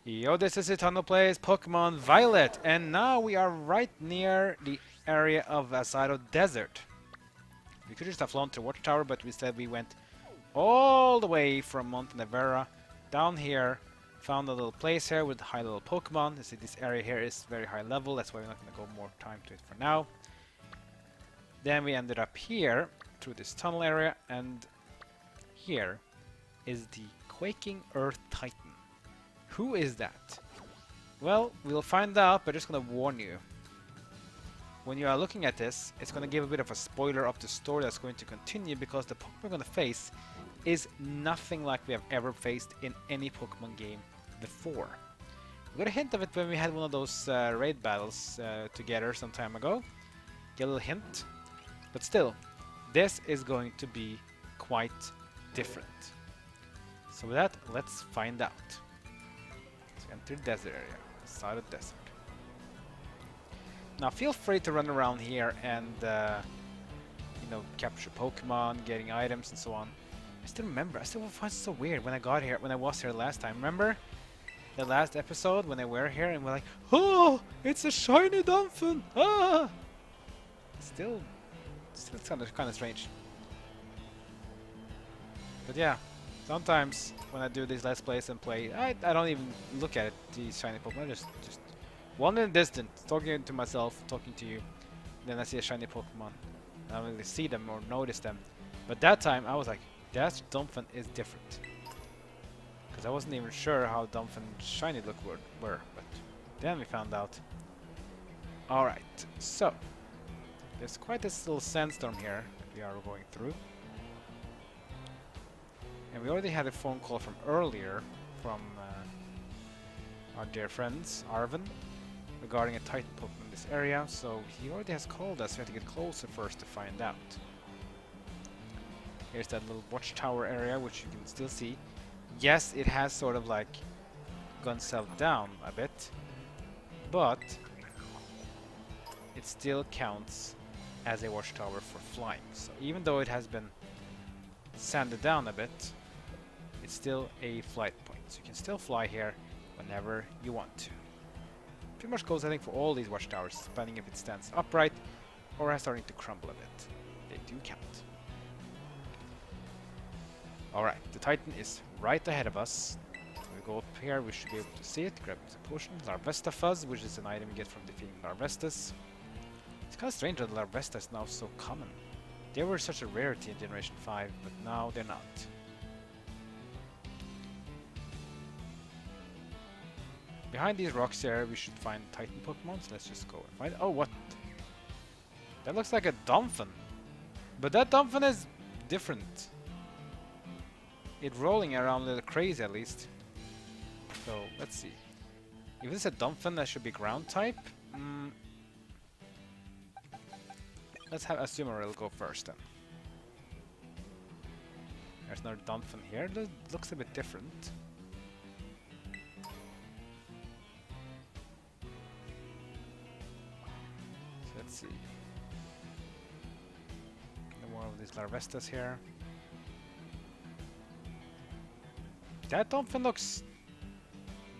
Yo, this is Eternal Plays Pokemon Violet, and now we are right near the area of Asado Desert. We could just have flown to the Watchtower, but instead we went all the way from Montenevera down here, found a little place here with high level Pokemon. You see, this area here is very high level, that's why we're not going to go more time to it for now. Then we ended up here through this tunnel area, and here is the Quaking Earth Titan. Who is that? Well, we'll find out, but just gonna warn you. When you are looking at this, it's gonna give a bit of a spoiler of the story that's going to continue, because the Pokemon we're gonna face is nothing like we have ever faced in any Pokemon game before. We got a hint of it when we had one of those raid battles together some time ago. Get a little hint. But still, this is going to be quite different. So with that, let's find out. Enter the desert area, Asado Desert. Now feel free to run around here and capture Pokemon, getting items and so on. I still remember, I still find it so weird when I was here last time. Remember the last episode when I were here and we're like, oh, it's a shiny Donphan! Ah! Still kind of strange. But yeah. Sometimes when I do these Let's Plays and play, I don't even look at it, these shiny Pokemon. I just one in the distance, talking to myself, talking to you. Then I see a shiny Pokemon. I don't really see them or notice them. But that time I was like, that Donphan is different. Because I wasn't even sure how Donphan shiny look were. But then we found out. Alright, so there's quite this little sandstorm here that we are going through. And we already had a phone call from earlier from our dear friends, Arven, regarding a Titan Pokemon in this area, so he already has called us. We have to get closer first to find out. Here's that little watchtower area, which you can still see. Yes, it has sort of like gone south down a bit, but it still counts as a watchtower for flying. So even though it has been sanded down a bit, it's still a flight point, so you can still fly here whenever you want to. Pretty much goes, I think, for all these watchtowers, depending if it stands upright or is starting to crumble a bit. They do count. Alright, the Titan is right ahead of us. So we go up here, we should be able to see it. Grab some potion. Larvesta Fuzz, which is an item you get from defeating Larvestas. It's kind of strange that Larvesta is now so common. They were such a rarity in Generation 5, but now they're not. Behind these rocks here, we should find Titan Pokemon, so let's just go and find... Oh, what? That looks like a Donphan. But that Donphan is different. It's rolling around a little crazy, at least. So, let's see. If this is a Donphan, that should be ground type. Let's have Azumarill go first then. There's another Donphan here. That looks a bit different. So let's see. More of these Larvestas here. That Donphan looks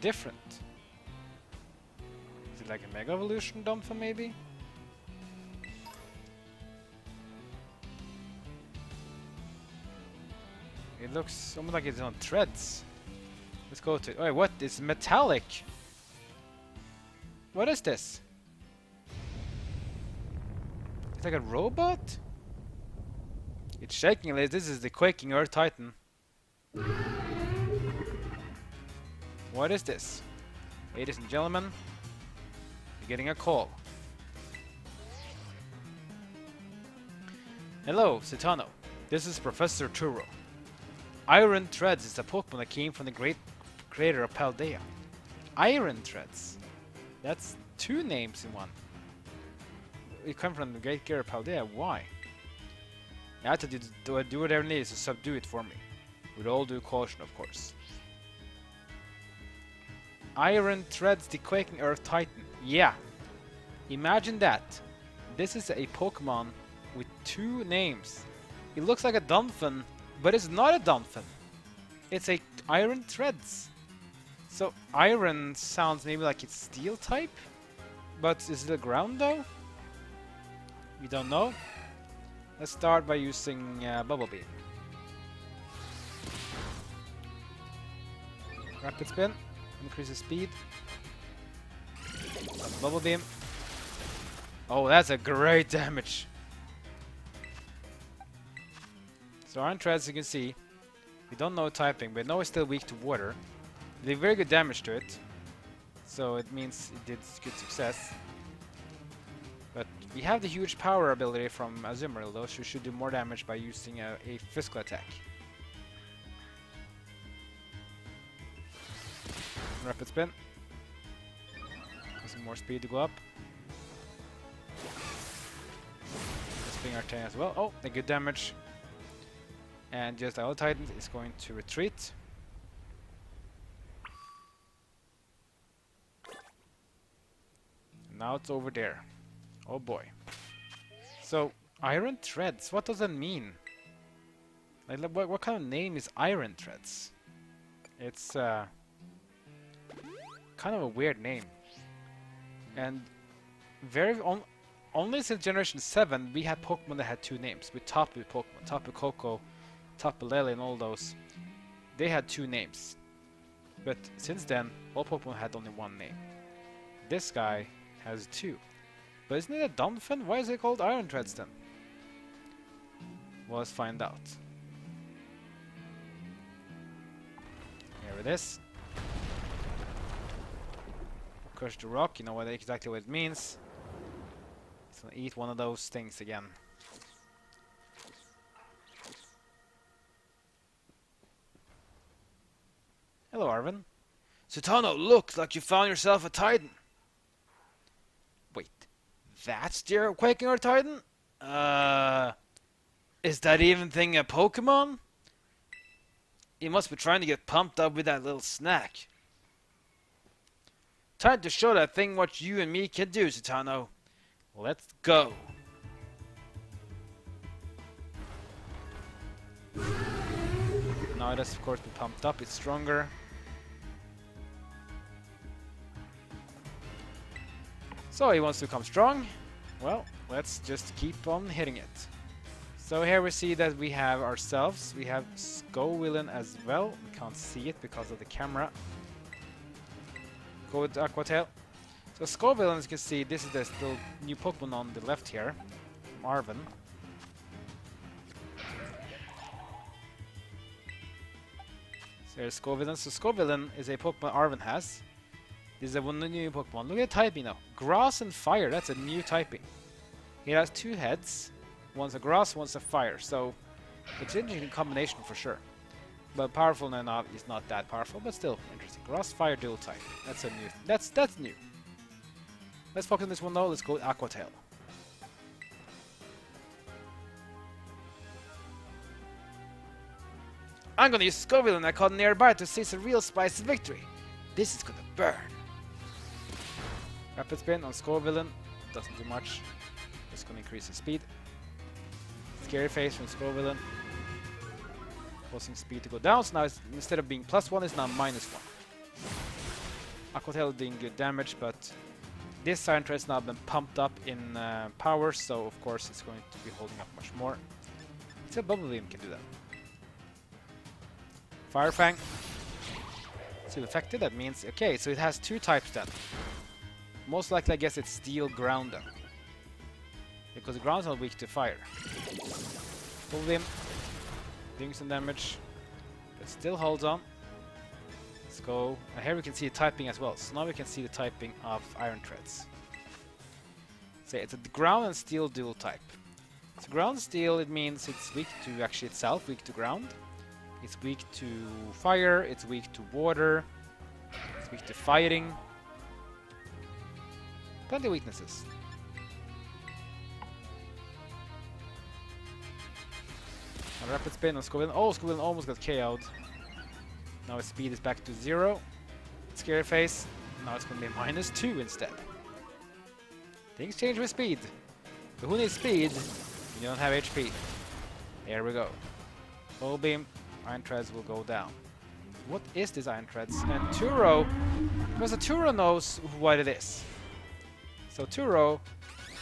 different. Is it like a Mega Evolution Donphan maybe? It looks almost like it's on threads. Let's go to... Oh, wait, what? It's metallic! What is this? It's like a robot? It's shaking a little. This is the Quaking Earth Titan. What is this? Ladies and gentlemen, you're getting a call. Hello, Citano. This is Professor Turo. Iron Threads is a Pokemon that came from the great creator of Paldea. Iron Threads. That's two names in one. It came from the great creator of Paldea. Why? I had to do whatever needs to subdue it for me. With all due caution, of course. Iron Threads, the Quaking Earth Titan. Yeah. Imagine that. This is a Pokemon with two names. It looks like a Donphan, but it's not a Donphan. It's a Iron Threads. So iron sounds maybe like it's steel type, but is it a ground though? We don't know. Let's start by using Bubble Beam. Rapid Spin, increases speed. Bubble Beam. Oh, that's a great damage. So Iron Treads, you can see, we don't know typing, but know it's still weak to water. It did very good damage to it, so it means it did good success. But we have the huge power ability from Azumarill, though, so we should do more damage by using a physical attack. Rapid Spin. Using more speed to go up. Spin our tail as well. Oh, a good damage. And just Alot Titan is going to retreat. Now it's over there. Oh boy. So, Iron Treads, what does that mean? Like, what kind of name is Iron Treads? It's kind of a weird name. And only since Generation 7 we had Pokemon that had two names. With Tapu Pokemon, Tapu Koko, Tapu Lele and all those. They had two names. But since then, all Pokemon had only one name. This guy has two. But isn't it a Donphan? Why is it called Iron Treads then? Well, let's find out. Here it is. Crush the rock, you know exactly what it means. It's gonna eat one of those things again. Hello, Arven. Sutano, look, like you found yourself a Titan. Wait, that's the Quaking or Titan? Is that even thing a Pokemon? You must be trying to get pumped up with that little snack. Time to show that thing what you and me can do, Sutano. Let's go. Now it has of course been pumped up, it's stronger. So he wants to become strong. Well, let's just keep on hitting it. So here we see that we have ourselves, we have Scovillain as well. We can't see it because of the camera. Go with Aqua Tail. So Scovillain, as you can see, this is the still new Pokemon on the left here, from Arven. So here's Scovillain. So Scovillain is a Pokemon Arven has. This is a new Pokemon. Look at the typing now. Grass and Fire, that's a new typing. It has two heads. One's a grass, one's a fire. So it's an interesting combination for sure. But powerful enough is not that powerful, but still interesting. Grass, fire, dual type. That's a new. That's new. Let's focus on this one though. Let's go with Aqua Tail. I'm gonna use Scovillain I caught nearby to seize a real spicy victory. This is gonna burn. Rapid Spin on Scovillain. Doesn't do much. Just gonna increase his speed. Scary Face from Scovillain. Causing speed to go down, so now it's, instead of being +1, it's now -1. Aqua Tail doing good damage, but this Iron Tread has now been pumped up in power, so of course it's going to be holding up much more. Still Bubble Beam can do that. Fire Fang. Still affected, that means, okay, so it has two types then. Most likely I guess it's Steel Ground then. Because the ground's not weak to fire. Bubble Beam. Doing some damage, but still holds on. Let's go. And here we can see the typing as well. So now we can see the typing of Iron Treads. So it's a ground and steel dual type. So ground steel, it means it's weak to actually itself, weak to ground. It's weak to fire, it's weak to water, it's weak to fighting. Plenty of weaknesses. A Rapid Spin on Scovillain. Oh, Scovillain almost got KO'd. Now its speed is back to 0. Scary Face. Now it's going to be -2 instead. Things change with speed. But who needs speed? You don't have HP. There we go. Full Beam. Iron Treads will go down. What is this Iron Threads? And Turo, because Turo knows what it is. So Turo,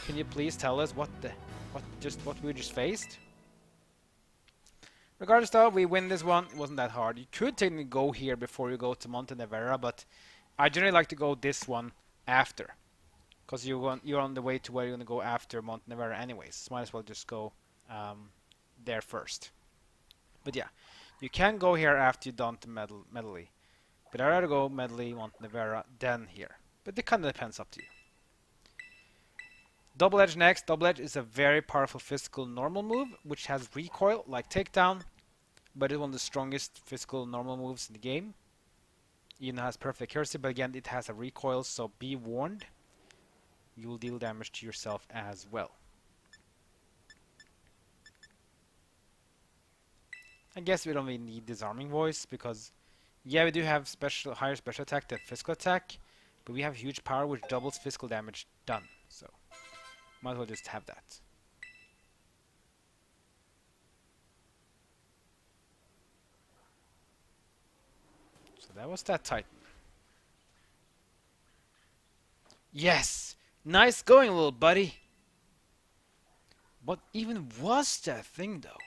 can you please tell us what we just faced? Regardless though, we win this one. It wasn't that hard. You could technically go here before you go to Monte Nevera, but I generally like to go this one after. Because you're on the way to where you're going to go after Monte Nevera anyways. So might as well just go there first. But yeah, you can go here after you've done the Medley. But I'd rather go Medley, Monte Nevera, then here. But it kind of depends up to you. Double Edge next. Double Edge is a very powerful physical normal move, which has recoil like Takedown, but it's one of the strongest physical normal moves in the game. Even has perfect accuracy, but again it has a recoil, so be warned. You will deal damage to yourself as well. I guess we don't really need Disarming Voice, because yeah, we do have higher special attack than physical attack, but we have huge power which doubles physical damage done, so might as well just have that. So that was that Titan. Yes! Nice going, little buddy! What even was that thing, though?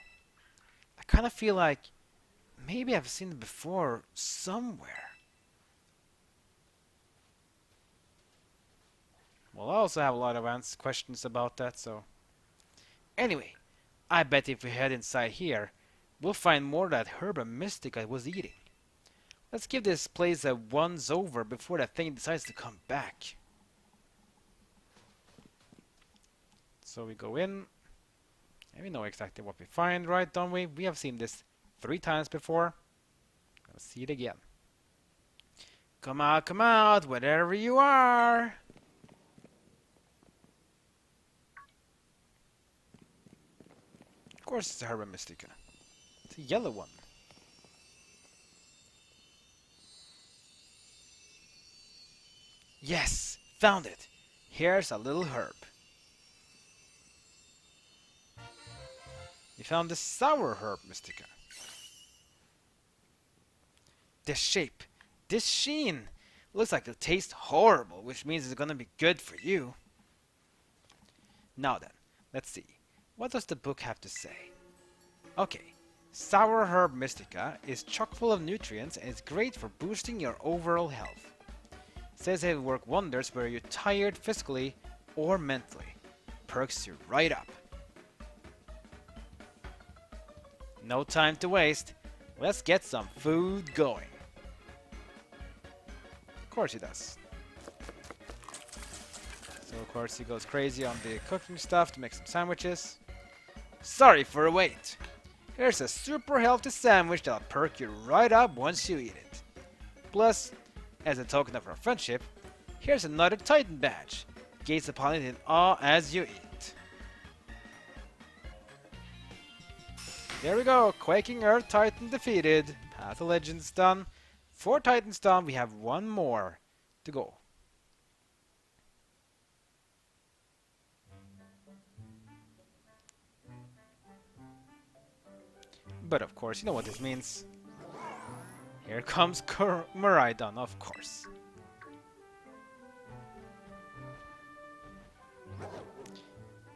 I kind of feel like maybe I've seen it before somewhere. Well, I also have a lot of questions about that, so... Anyway, I bet if we head inside here, we'll find more of that herb and Mystica I was eating. Let's give this place a once over before that thing decides to come back. So we go in, and we know exactly what we find, right, don't we? We have seen this 3 times before. Let's see it again. Come out, wherever you are! Of course it's a herb and Mystica. It's a yellow one. Yes! Found it! Here's a little herb. You found the sour herb, Mystica. This shape, this sheen, looks like it'll taste horrible, which means it's gonna be good for you. Now then, let's see. What does the book have to say? Okay, sour herb Mystica is chock full of nutrients and is great for boosting your overall health. It says it will work wonders whether you're tired physically or mentally. Perks you right up. No time to waste. Let's get some food going. Of course he does. So of course he goes crazy on the cooking stuff to make some sandwiches. Sorry for the wait. Here's a super healthy sandwich that'll perk you right up once you eat it. Plus, as a token of our friendship, here's another Titan badge. Gaze upon it in awe as you eat. There we go, Quaking Earth Titan defeated. Path of Legends done. 4 Titans done, we have 1 more to go. But of course, you know what this means. Here comes Miraidon, of course.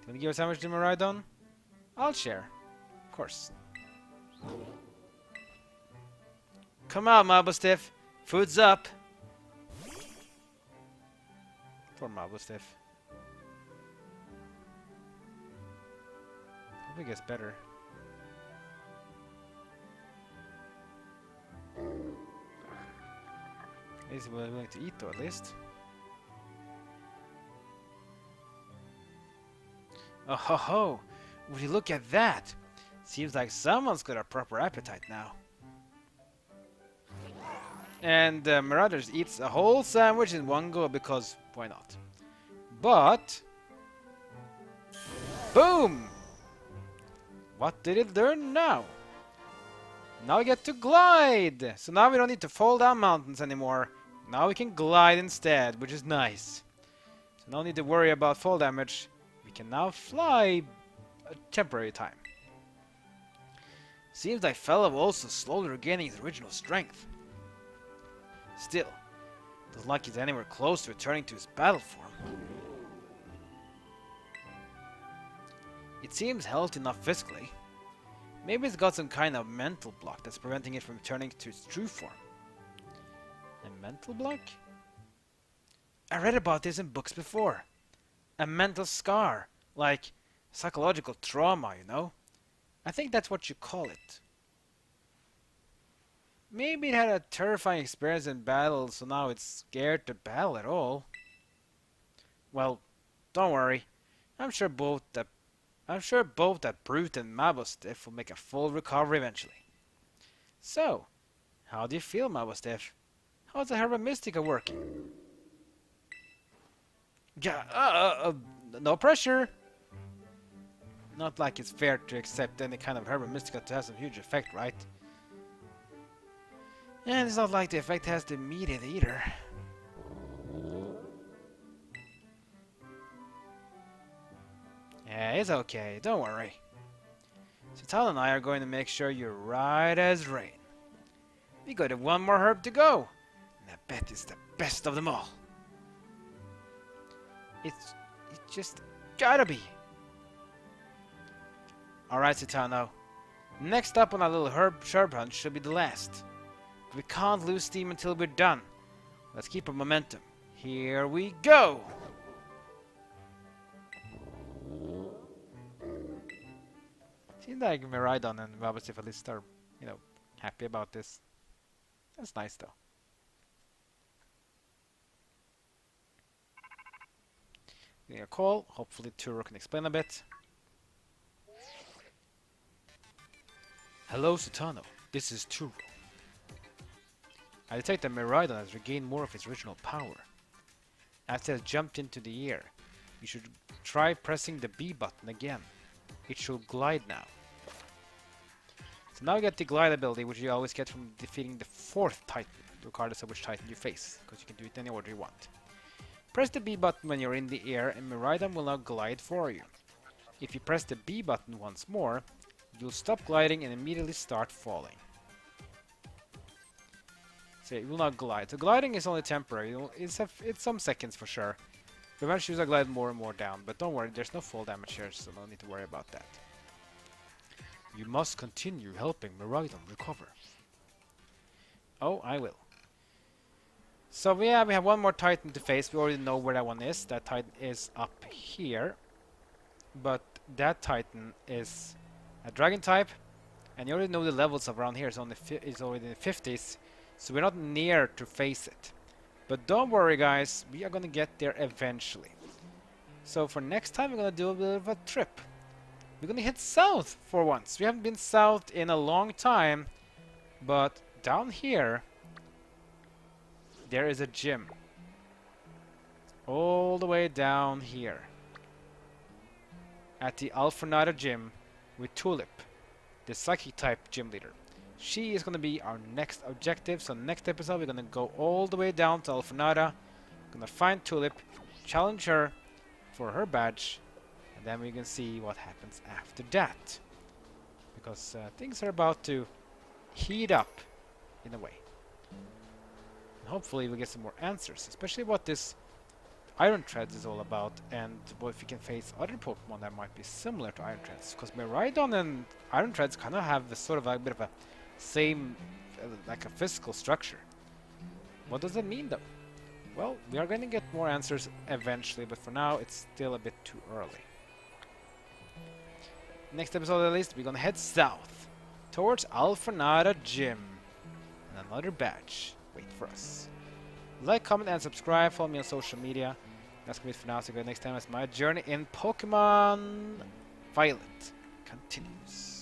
Gonna give a sandwich to Miraidon? I'll share. Of course. Come on, Marblestiff. Food's up. Poor Marblestiff. Hope it gets better. He's willing to eat, though, at least. Oh ho ho! Would you look at that? Seems like someone's got a proper appetite now. And Marauders eats a whole sandwich in one go because why not? But boom! What did it learn now? Now we get to glide! So now we don't need to fall down mountains anymore. Now we can glide instead, which is nice. So no need to worry about fall damage. We can now fly a temporary time. Seems like fellow also slowly regaining his original strength. Still, doesn't like he's anywhere close to returning to his battle form. It seems healthy enough physically. Maybe it's got some kind of mental block that's preventing it from returning to its true form. A mental block? I read about this in books before. A mental scar, like psychological trauma, you know? I think that's what you call it. Maybe it had a terrifying experience in battle, so now it's scared to battle at all. Well, don't worry. I'm sure both that Brute and Mabostiff will make a full recovery eventually. So, how do you feel, Mabostiff? How's the Herba Mystica working? Yeah, no pressure. Not like it's fair to accept any kind of Herba Mystica to have some huge effect, right? And it's not like the effect has to immediate either. Yeah, it's okay, don't worry. So Tal and I are going to make sure you're right as rain. We got one more herb to go, and I bet it's the best of them all. It just gotta be. Alright, Citano. Next up on our little herb hunt should be the last. We can't lose steam until we're done. Let's keep our momentum. Here we go! Seems like Miraidon and Mabostiff at least are, happy about this. That's nice though. Getting a call. Hopefully Turo can explain a bit. Hello, Sutano. This is Turo. I detect that Miraidon has regained more of its original power. After it has jumped into the air, you should try pressing the B button again. It should glide now. So now you get the glide ability, which you always get from defeating the 4th Titan, regardless of which Titan you face, because you can do it in any order you want. Press the B button when you're in the air, and Miraidon will now glide for you. If you press the B button once more, you'll stop gliding and immediately start falling. So it will not glide. So gliding is only temporary. It's some seconds for sure. But eventually you'll glide more and more down. But don't worry, there's no fall damage here, so no need to worry about that. You must continue helping Miraidon recover. Oh, I will. So yeah, we have one more Titan to face. We already know where that one is. That Titan is up here. But that Titan is a Dragon type. And you already know the levels of around here is already in the 50s. So we're not near to face it. But don't worry guys, we are gonna get there eventually. So for next time we're gonna do a bit of a trip. We're gonna head south for once. We haven't been south in a long time. But down here, there is a gym. All the way down here. At the Alfornada gym with Tulip, the psychic type gym leader. She is going to be our next objective. So next episode we're going to go all the way down to Alfornada. Going to find Tulip, challenge her for her badge, and then we can see what happens after that. Because things are about to heat up in a way. And hopefully we'll get some more answers, especially what this Iron Treads is all about, and what if you can face other Pokemon that might be similar to Iron Treads. Because Miraidon and Iron Treads kind of have this sort of a bit of a same, like a physical structure. What does that mean though? Well, we are going to get more answers eventually, but for now it's still a bit too early. Next episode at least, we're going to head south towards Alfornada Gym. And another badge wait for us. Like, comment, and subscribe. Follow me on social media. That's going to be it for now. See you guys next time as my journey in Pokemon Violet continues.